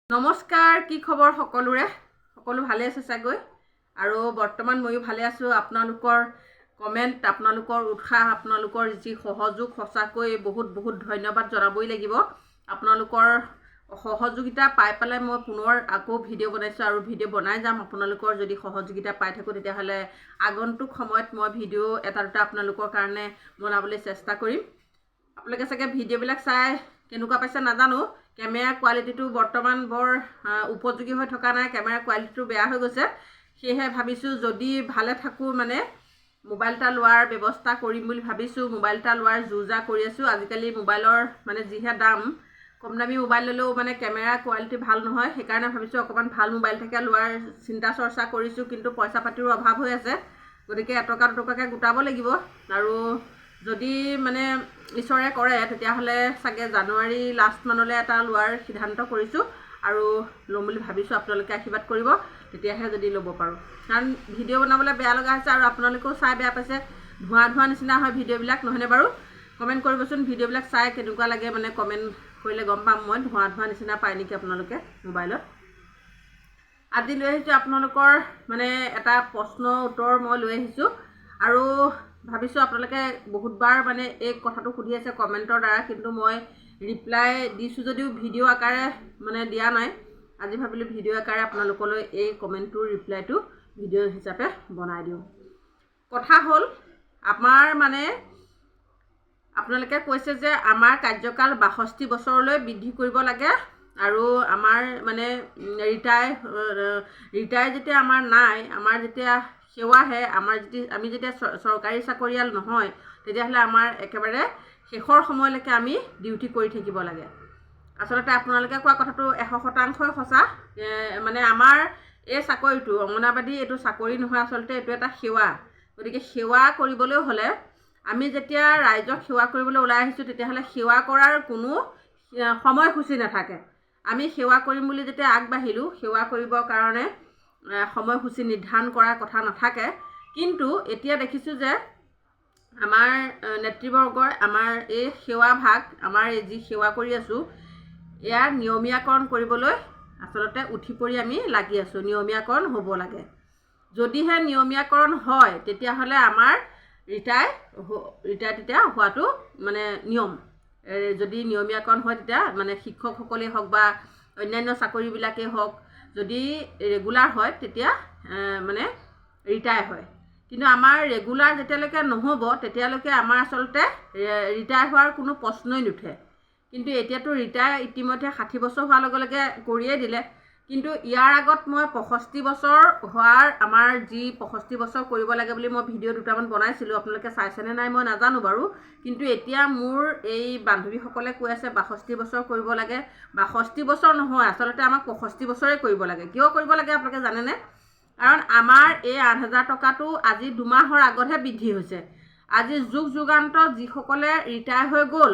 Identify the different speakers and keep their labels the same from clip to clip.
Speaker 1: নমস্কাৰ, কি খবৰ সকলোৰে? সকলো ভালে আছে চাগৈ আৰু বৰ্তমান ময়ো ভালে আছোঁ। আপোনালোকৰ কমেণ্ট, আপোনালোকৰ উৎসাহ, আপোনালোকৰ যি সহযোগ সঁচাকৈ বহুত বহুত ধন্যবাদ জনাবই লাগিব। আপোনালোকৰ সহযোগিতা পাই পেলাই মই পুনৰ আকৌ ভিডিঅ' বনাইছোঁ আৰু ভিডিঅ' বনাই যাম। আপোনালোকৰ যদি সহযোগিতা পাই থাকোঁ তেতিয়াহ'লে আগন্তুক সময়ত মই ভিডিঅ' এটা দুটা আপোনালোকৰ কাৰণে বনাবলৈ চেষ্টা কৰিম। আপোনালোকে চাগে ভিডিঅ'বিলাক চাই কেনেকুৱা পাইছে নাজানো। কেমেৰা কোৱালিটিটো বৰ্তমান বৰ উপযোগী হৈ থকা নাই, কেমেৰা কোৱালিটিটো বেয়া হৈ গৈছে। সেয়েহে ভাবিছোঁ যদি ভালে থাকোঁ মানে মোবাইল এটা লোৱাৰ ব্যৱস্থা কৰিম বুলি ভাবিছোঁ। মোবাইল এটা লোৱাৰ যো-জা কৰি আছোঁ। আজিকালি মোবাইলৰ মানে যিহে দাম, কম দামী মোবাইল ল'লেও মানে কেমেৰা কোৱালিটি ভাল নহয়। সেইকাৰণে ভাবিছোঁ অকণমান ভাল মোবাইল এটাকে লোৱাৰ চিন্তা চৰ্চা কৰিছোঁ, কিন্তু পইচা পাতিৰো অভাৱ হৈ আছে। গতিকে এটকা দুটকাকৈ গোটাব লাগিব আৰু যদি মানে ঈশ্বৰে কৰে তেতিয়াহ'লে চাগে জানুৱাৰী লাষ্ট মানলৈ এটা লোৱাৰ সিদ্ধান্ত কৰিছোঁ আৰু ল'ম বুলি ভাবিছোঁ। আপোনালোকে আশীৰ্বাদ কৰিব, তেতিয়াহে যদি ল'ব পাৰোঁ। কাৰণ ভিডিঅ' বনাবলৈ বেয়া লগা হৈছে আৰু আপোনালোকেও চাই বেয়া পাইছে। ধোঁৱা নিচিনা হয় ভিডিঅ'বিলাক, নহয়নে বাৰু? কমেণ্ট কৰিবচোন, ভিডিঅ'বিলাক চাই কেনেকুৱা লাগে। মানে কমেণ্ট কৰিলে গম পাম মই, ধোঁৱা নিচিনা পায় নেকি আপোনালোকে মোবাইলত। আজি লৈ আহিছোঁ আপোনালোকৰ মানে এটা প্ৰশ্নৰ উত্তৰ মই লৈ আহিছোঁ আৰু ভাবিছোঁ আপোনালোকে বহুতবাৰ মানে এই কথাটো সুধি আছে কমেণ্টৰ দ্বাৰা, কিন্তু মই ৰিপ্লাই দিছোঁ যদিও ভিডিঅ' আকাৰে মানে দিয়া নাই। আজি ভাবিলোঁ ভিডিঅ' আকাৰে আপোনালোকলৈ এই কমেণ্টটোৰ ৰিপ্লাইটো ভিডিঅ' হিচাপে বনাই দিওঁ। কথা হ'ল আমাৰ মানে আপোনালোকে কৈছে যে আমাৰ কাৰ্যকাল 62 বছৰলৈ বৃদ্ধি কৰিব লাগে আৰু আমাৰ মানে ৰিটায়াৰ যেতিয়া আমাৰ নাই, আমাৰ যেতিয়া সেৱাহে, আমি যেতিয়া চৰকাৰী চাকৰিয়াল নহয়, তেতিয়াহ'লে আমাৰ একেবাৰে শেষৰ সময়লৈকে আমি ডিউটি কৰি থাকিব লাগে। আচলতে আপোনালোকে কোৱা কথাটো 100% সঁচা। মানে আমাৰ এই চাকৰিটো অংগনাবাদী এইটো চাকৰি নহয়, আচলতে এইটো এটা সেৱা। গতিকে সেৱা কৰিবলৈ হ'লে আমি যেতিয়া ৰাইজক সেৱা কৰিবলৈ ওলাই আহিছোঁ তেতিয়াহ'লে সেৱা কৰাৰ কোনো সময়সূচী নাথাকে। আমি সেৱা কৰিম বুলি যেতিয়া আগবাঢ়িলোঁ, সেৱা কৰিবৰ কাৰণে সময়সূচী নিৰ্ধাৰণ কৰাৰ কথা নাথাকে। কিন্তু এতিয়া দেখিছোঁ যে আমাৰ নেতৃবৰ্গৰ আমাৰ এই সেৱা ভাগ, আমাৰ এই যি সেৱা কৰি আছোঁ, ইয়াৰ নিয়মীয়াকৰণ কৰিবলৈ আচলতে উঠি পৰি আমি লাগি আছোঁ। নিয়মীয়াকৰণ হ'ব লাগে। যদিহে নিয়মীয়াকৰণ হয় তেতিয়াহ'লে আমাৰ ৰিটায়াৰ তেতিয়া হোৱাটো মানে নিয়ম। যদি নিয়মীয়াকৰণ হয় তেতিয়া মানে শিক্ষকসকলেই হওক বা অন্যান্য চাকৰিবিলাকেই হওক, যদি ৰেগুলাৰ হয় তেতিয়া মানে ৰিটায়াৰ হয়। কিন্তু আমাৰ ৰেগুলাৰ যেতিয়ালৈকে নহ'ব তেতিয়ালৈকে আমাৰ আচলতে ৰিটায়াৰ হোৱাৰ কোনো প্ৰশ্নই নুঠে। কিন্তু এতিয়াতো ৰিটায়াৰ ইতিমধ্যে 60 বছৰ হোৱাৰ লগে লগে কৰিয়ে দিলে। কিন্তু ইয়াৰ আগত মই 65 বছৰ হোৱাৰ আমাৰ যি 65 বছৰ কৰিব লাগে বুলি মই ভিডিঅ' দুটামান বনাইছিলোঁ, আপোনালোকে চাইছেনে নাই মই নাজানো বাৰু। কিন্তু এতিয়া মোৰ এই বান্ধৱীসকলে কৈ আছে 62 বছৰ কৰিব লাগে। 62 বছৰ নহয়, আচলতে আমাক 65 বছৰে কৰিব লাগে। কিয় কৰিব লাগে আপোনালোকে জানেনে? কাৰণ আমাৰ এই 8,000 টকাটো আজি 2 মাহৰ আগতহে বৃদ্ধি হৈছে। আজি যুগান্তত যিসকলে ৰিটায়াৰ হৈ গ'ল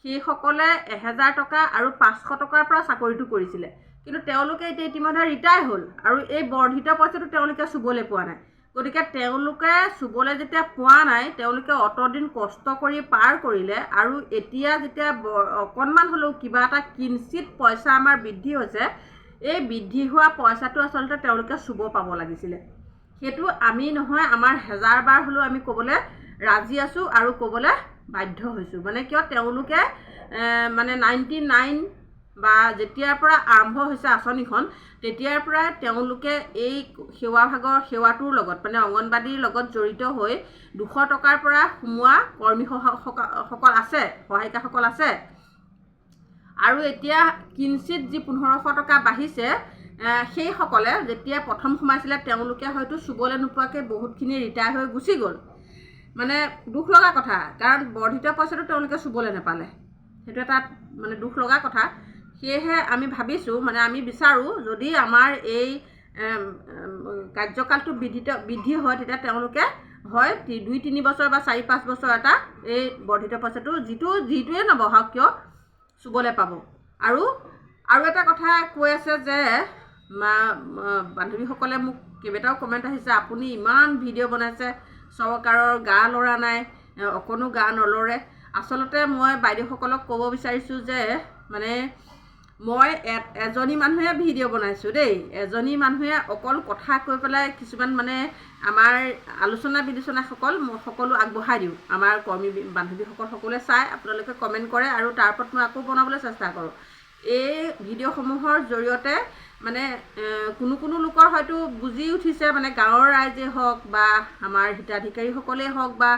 Speaker 1: সেইসকলে 1,000 টকা আৰু 500 টকাৰ পৰা চাকৰিটো কৰিছিলে। কিন্তু তেওঁলোকে এতিয়া ইতিমধ্যে ৰিটায়াৰ হ'ল আৰু এই বৰ্ধিত পইচাটো তেওঁলোকে চুবলৈ পোৱা নাই। গতিকে তেওঁলোকে চুবলৈ যেতিয়া পোৱা নাই, তেওঁলোকে অতদিন কষ্ট কৰি পাৰ কৰিলে আৰু এতিয়া যেতিয়া অকণমান হ'লেও কিবা এটা কিঞ্চিত পইচা আমাৰ বৃদ্ধি হৈছে, এই বৃদ্ধি হোৱা পইচাটো আচলতে তেওঁলোকে চুব পাব লাগিছিলে। সেইটো আমি নহয়, আমাৰ 1000 বাৰ হ'লেও আমি ক'বলৈ ৰাজি আছোঁ আৰু ক'বলৈ বাধ্য হৈছোঁ। মানে কিয়, তেওঁলোকে মানে 99 বা যেতিয়াৰ পৰা আৰম্ভ হৈছে আঁচনিখন তেতিয়াৰ পৰাই তেওঁলোকে এই সেৱাটোৰ লগত মানে অংগনবাদীৰ লগত জড়িত হৈ 200 টকাৰ পৰা সোমোৱা কৰ্মীসকল আছে, সহায়িকাসকল আছে। আৰু এতিয়া কিঞ্চিত যি 1500 টকা বাঢ়িছে, সেইসকলে যেতিয়া প্ৰথম সোমাইছিলে তেওঁলোকে হয়তো চুবলৈ নোপোৱাকৈ বহুতখিনি ৰিটায়াৰ হৈ গুচি গ'ল। মানে দুখ লগা কথা, কাৰণ বৰ্ধিত পইচাটো তেওঁলোকে চুবলৈ নাপালে। সেইটো এটা মানে দুখ লগা কথা। সেয়েহে আমি ভাবিছোঁ, মানে আমি বিচাৰোঁ যদি আমাৰ এই কাৰ্যকালটো বৃদ্ধি হয় তেতিয়া তেওঁলোকে হয় 2-3 বছৰ বা 4-5 বছৰ এটা এই বৰ্ধিত পইচাটো যিটোৱে নবঢ়াওক কিয় চুবলৈ পাব। আৰু এটা কথা কৈ আছে যে বান্ধৱীসকলে মোক কেইবাটাও কমেণ্ট আহিছে, আপুনি ইমান ভিডিঅ' বনাইছে, চৰকাৰৰ গা লৰা নাই, অকণো গা নলৰে। আচলতে মই বাইদেউসকলক ক'ব বিচাৰিছোঁ যে মানে মই এজনী মানুহে ভিডিঅ' বনাইছোঁ দেই, এজনী মানুহে অকল কথা কৈ পেলাই কিছুমান মানে আমাৰ আলোচনা বিলোচনা সকলো আগবঢ়াই দিওঁ। আমাৰ কৰ্মী বান্ধৱীসকল সকলোৱে চাই, আপোনালোকে কমেণ্ট কৰে আৰু তাৰ ওপৰত মই আকৌ বনাবলৈ চেষ্টা কৰোঁ। এই ভিডিঅ'সমূহৰ জৰিয়তে মানে কোনো লোকৰ হয়তো বুজি উঠিছে, মানে গাঁৱৰ ৰাইজে হওক বা আমাৰ হিতাধিকাৰীসকলেই হওক বা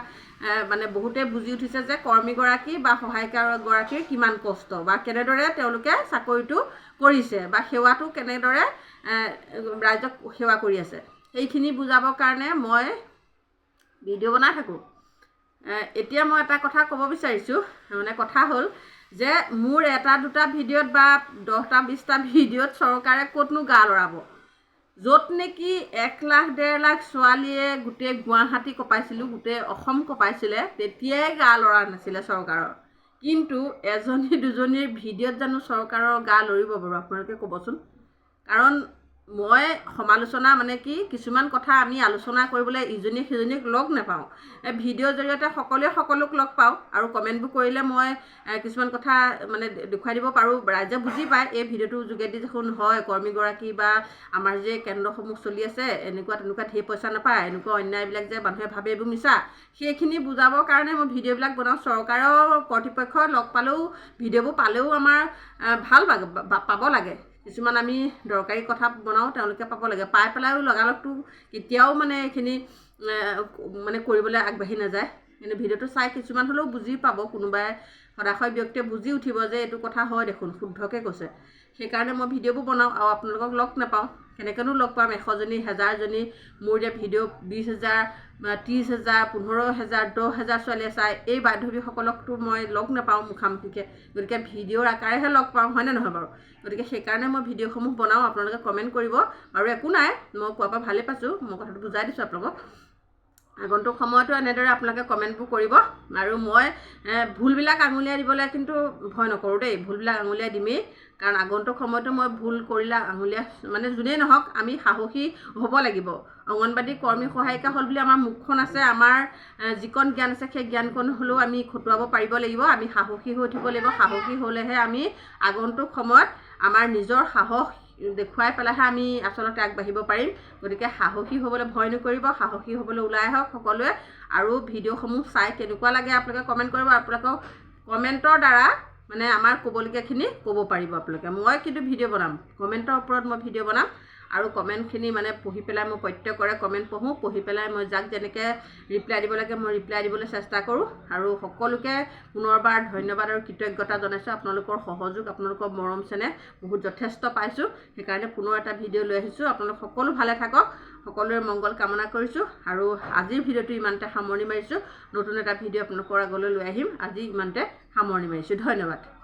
Speaker 1: মানে বহুতে বুজি উঠিছে যে কৰ্মীগৰাকী বা সহায়িকাগৰাকীৰ কিমান কষ্ট বা কেনেদৰে তেওঁলোকে চাকৰিটো কৰিছে বা সেৱাটো কেনেদৰে ৰাইজক সেৱা কৰি আছে, সেইখিনি বুজাবৰ কাৰণে মই ভিডিঅ' বনাই থাকোঁ। এতিয়া মই এটা কথা ক'ব বিচাৰিছোঁ, মানে কথা হ'ল যে মোৰ এটা দুটা ভিডিঅ'ত বা 10টা 20টা ভিডিঅ'ত চৰকাৰে ক'তনো গা লৰাব। য'ত নেকি 1 লাখ 1.5 লাখ ছোৱালীয়ে গোটেই গুৱাহাটী কপাইছিলোঁ, গোটেই অসম কপাইছিলে, তেতিয়াই গা লৰা নাছিলে চৰকাৰৰ। কিন্তু এজনী দুজনীৰ ভিডিঅ'ত জানো চৰকাৰৰ গা লৰিব বাৰু, আপোনালোকে ক'বচোন। কাৰণ মই সমালোচনা মানে কি, কিছুমান কথা আমি আলোচনা কৰিবলৈ ইজনীয়ে সিজনীক লগ নাপাওঁ। ভিডিঅ'ৰ জৰিয়তে সকলোৱে সকলোক লগ পাওঁ আৰু কমেণ্টবোৰ কৰিলে মই কিছুমান কথা মানে দেখুৱাই দিব পাৰোঁ, ৰাইজে বুজি পায় এই ভিডিঅ'টোৰ যোগেদি দেখোন হয় কৰ্মীগৰাকী বা আমাৰ যে কেন্দ্ৰসমূহ চলি আছে এনেকুৱা তেনেকুৱা ঢেৰ পইচা নাপায়, এনেকুৱা অন্যায়বিলাক যে মানুহে ভাবে এইবোৰ মিছা, সেইখিনি বুজাবৰ কাৰণে মই ভিডিঅ'বিলাক বনাওঁ। চৰকাৰৰ কৰ্তৃপক্ষ লগ পালেও ভিডিঅ'বোৰ পালেও আমাৰ ভাল পাব লাগে। কিছুমান আমি দৰকাৰী কথা বনাওঁ, তেওঁলোকে পাব লাগে, পাই পেলাইও লগালগটো কেতিয়াও মানে এইখিনি মানে কৰিবলৈ আগবাঢ়ি নাযায়। কিন্তু ভিডিঅ'টো চাই কিছুমান হ'লেও বুজি পাব, কোনোবাই সদাশয় ব্যক্তিয়ে বুজি উঠিব যে এইটো কথা হয় দেখোন, শুদ্ধকৈ কৈছে। সেইকাৰণে মই ভিডিঅ'বোৰ বনাওঁ আৰু আপোনালোকক লগ নাপাওঁ। কেনেকৈনো লগ পাম 100জনী 1000জনী মোৰ যে ভিডিঅ' 20,000 30,000 15,000 10,000 ছোৱালীয়ে চাই, এই বান্ধৱীসকলকতো মই লগ নাপাওঁ মুখামুখিকৈ, গতিকে ভিডিঅ'ৰ আকাৰেহে লগ পাওঁ, হয়নে নহয় বাৰু? গতিকে সেইকাৰণে মই ভিডিঅ'সমূহ বনাওঁ, আপোনালোকে কমেণ্ট কৰিব। আৰু একো নাই, মই কোৱাৰ পৰা ভালেই পাইছোঁ, মই কথাটো বুজাই দিছোঁ আপোনালোকক। আগন্তুক সময়তো এনেদৰে আপোনালোকে কমেণ্টবোৰ কৰিব। আৰু মই ভুলবিলাক আঙুলিয়াই দিবলৈ কিন্তু ভয় নকৰোঁ দেই, ভুলবিলাক আঙুলিয়াই দিমেই। কাৰণ আগন্তুক সময়তো মই ভুল কৰিলে আঙুলিয়াই মানে যোনেই নহওক আমি সাহসী হ'ব লাগিব। অংগনবাদী কৰ্মী সহায়িকা হ'ল বুলি আমাৰ মুখখন আছে, আমাৰ যিকণ জ্ঞান আছে সেই জ্ঞানকণ হ'লেও আমি খটুৱাব পাৰিব লাগিব। আমি সাহসী হৈ উঠিব লাগিব, সাহসী হ'লেহে আমি আগন্তুক সময়ত আমাৰ নিজৰ সাহস দেখুৱাই পেলাইহে আমি আচলতে আগবাঢ়িব পাৰিম। গতিকে সাহসী হ'বলৈ ভয় নকৰিব, সাহসী হ'বলৈ ওলাই আহক সকলোৱে। আৰু ভিডিঅ'সমূহ চাই কেনেকুৱা লাগে আপোনালোকে কমেণ্ট কৰিব। আপোনালোকক কমেণ্টৰ দ্বাৰা মানে আমাৰ ক'বলগীয়াখিনি ক'ব পাৰিব আপোনালোকে। মই কিন্তু ভিডিঅ' বনাম, কমেণ্টৰ ওপৰত মই ভিডিঅ' বনাম। আৰু কমেণ্টখিনি মানে পঢ়ি পেলাই মই প্ৰত্যেকৰে কমেণ্ট পঢ়োঁ, পঢ়ি পেলাই মই যাক যেনেকৈ ৰিপ্লাই দিব লাগে মই ৰিপ্লাই দিবলৈ চেষ্টা কৰোঁ। আৰু সকলোকে পুনৰবাৰ ধন্যবাদ আৰু কৃতজ্ঞতা জনাইছোঁ। আপোনালোকৰ সহযোগ, আপোনালোকৰ মৰম চেনেহ বহুত যথেষ্ট পাইছোঁ। সেইকাৰণে পুনৰ এটা ভিডিঅ' লৈ আহিছোঁ। আপোনালোক সকলো ভালে থাকক, সকলোৰে মংগল কামনা কৰিছোঁ। আৰু আজিৰ ভিডিঅ'টো ইমানতে সামৰণি মাৰিছোঁ। নতুন এটা ভিডিঅ' আপোনালোকৰ আগলৈ লৈ আহিম। আজি ইমানতে সামৰণি মাৰিছোঁ। ধন্যবাদ।